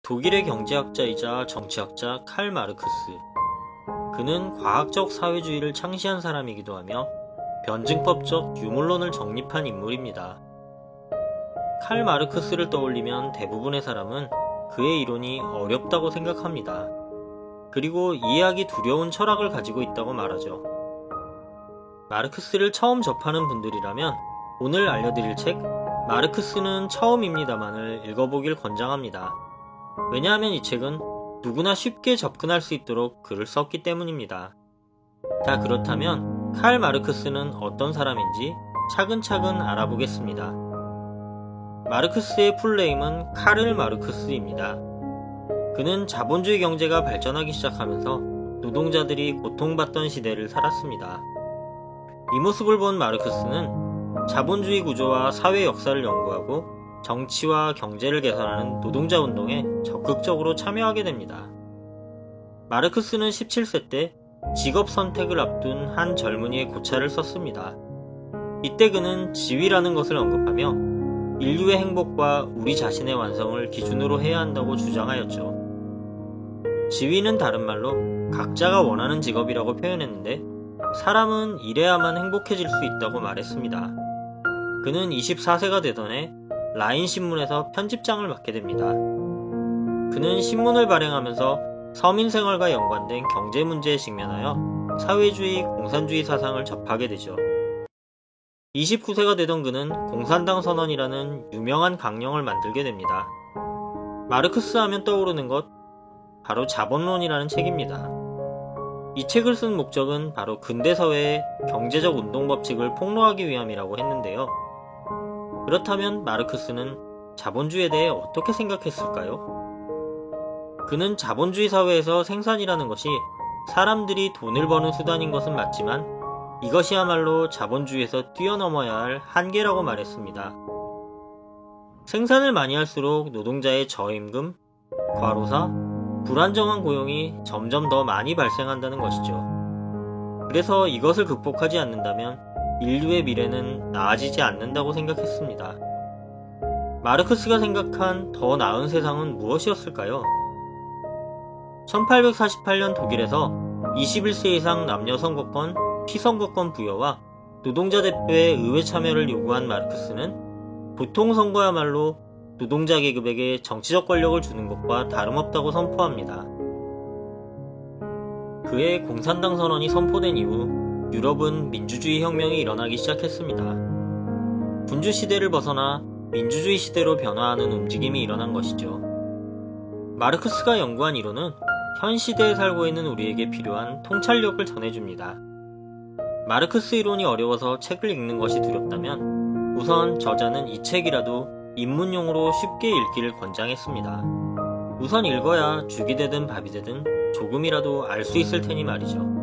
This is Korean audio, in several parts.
독일의 경제학자이자 정치학자 칼 마르크스. 그는 과학적 사회주의를 창시한 사람이기도 하며 변증법적 유물론을 정립한 인물입니다. 칼 마르크스를 떠올리면 대부분의 사람은 그의 이론이 어렵다고 생각합니다. 그리고 이해하기 두려운 철학을 가지고 있다고 말하죠. 마르크스를 처음 접하는 분들이라면 오늘 알려드릴 책 마르크스는 처음입니다만을 읽어보길 권장합니다. 왜냐하면 이 책은 누구나 쉽게 접근할 수 있도록 글을 썼기 때문입니다. 자, 그렇다면 칼 마르크스는 어떤 사람인지 차근차근 알아보겠습니다. 마르크스의 풀네임은 카를 마르크스입니다. 그는 자본주의 경제가 발전하기 시작하면서 노동자들이 고통받던 시대를 살았습니다. 이 모습을 본 마르크스는 자본주의 구조와 사회 역사를 연구하고 정치와 경제를 개선하는 노동자 운동에 적극적으로 참여하게 됩니다. 마르크스는 17세 때 직업 선택을 앞둔 한 젊은이의 고찰을 썼습니다. 이때 그는 지위라는 것을 언급하며 인류의 행복과 우리 자신의 완성을 기준으로 해야 한다고 주장하였죠. 지위는 다른 말로 각자가 원하는 직업이라고 표현했는데 사람은 일해야만 행복해질 수 있다고 말했습니다. 그는 24세가 되던 해 라인 신문에서 편집장을 맡게 됩니다. 그는 신문을 발행하면서 서민생활과 연관된 경제 문제에 직면하여 사회주의, 공산주의 사상을 접하게 되죠. 29세가 되던 그는 공산당 선언이라는 유명한 강령을 만들게 됩니다. 마르크스 하면 떠오르는 것, 바로 자본론이라는 책입니다. 이 책을 쓴 목적은 바로 근대사회의 경제적 운동 법칙을 폭로하기 위함이라고 했는데요. 그렇다면 마르크스는 자본주의에 대해 어떻게 생각했을까요? 그는 자본주의 사회에서 생산이라는 것이 사람들이 돈을 버는 수단인 것은 맞지만 이것이야말로 자본주의에서 뛰어넘어야 할 한계라고 말했습니다. 생산을 많이 할수록 노동자의 저임금, 과로사, 불안정한 고용이 점점 더 많이 발생한다는 것이죠. 그래서 이것을 극복하지 않는다면 인류의 미래는 나아지지 않는다고 생각했습니다. 마르크스가 생각한 더 나은 세상은 무엇이었을까요? 1848년 독일에서 21세 이상 남녀 선거권, 피선거권 부여와 노동자 대표의 의회 참여를 요구한 마르크스는 보통 선거야말로 노동자 계급에게 정치적 권력을 주는 것과 다름없다고 선포합니다. 그의 공산당 선언이 선포된 이후 유럽은 민주주의 혁명이 일어나기 시작했습니다. 군주 시대를 벗어나 민주주의 시대로 변화하는 움직임이 일어난 것이죠. 마르크스가 연구한 이론은 현 시대에 살고 있는 우리에게 필요한 통찰력을 전해줍니다. 마르크스 이론이 어려워서 책을 읽는 것이 두렵다면 우선 저자는 이 책이라도 입문용으로 쉽게 읽기를 권장했습니다. 우선 읽어야 죽이 되든 밥이 되든 조금이라도 알 수 있을 테니 말이죠.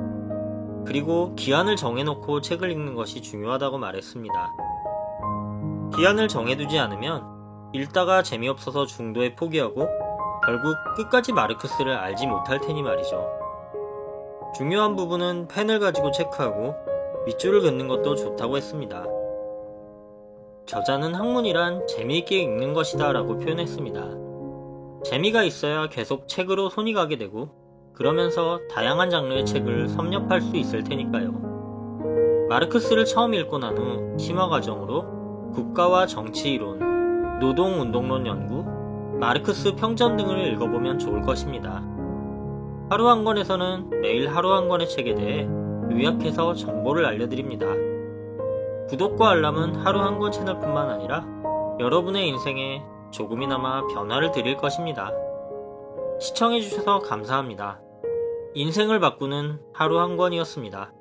그리고 기한을 정해놓고 책을 읽는 것이 중요하다고 말했습니다. 기한을 정해두지 않으면 읽다가 재미없어서 중도에 포기하고 결국 끝까지 마르크스를 알지 못할 테니 말이죠. 중요한 부분은 펜을 가지고 체크하고 밑줄을 긋는 것도 좋다고 했습니다. 저자는 학문이란 재미있게 읽는 것이다 라고 표현했습니다. 재미가 있어야 계속 책으로 손이 가게 되고 그러면서 다양한 장르의 책을 섭렵할 수 있을 테니까요. 마르크스를 처음 읽고 난 후 심화 과정으로 국가와 정치 이론, 노동운동론 연구, 마르크스 평전 등을 읽어보면 좋을 것입니다. 하루 한 권에서는 매일 하루 한 권의 책에 대해 요약해서 정보를 알려드립니다. 구독과 알람은 하루 한 권 채널뿐만 아니라 여러분의 인생에 조금이나마 변화를 드릴 것입니다. 시청해주셔서 감사합니다. 인생을 바꾸는 하루 한 권이었습니다.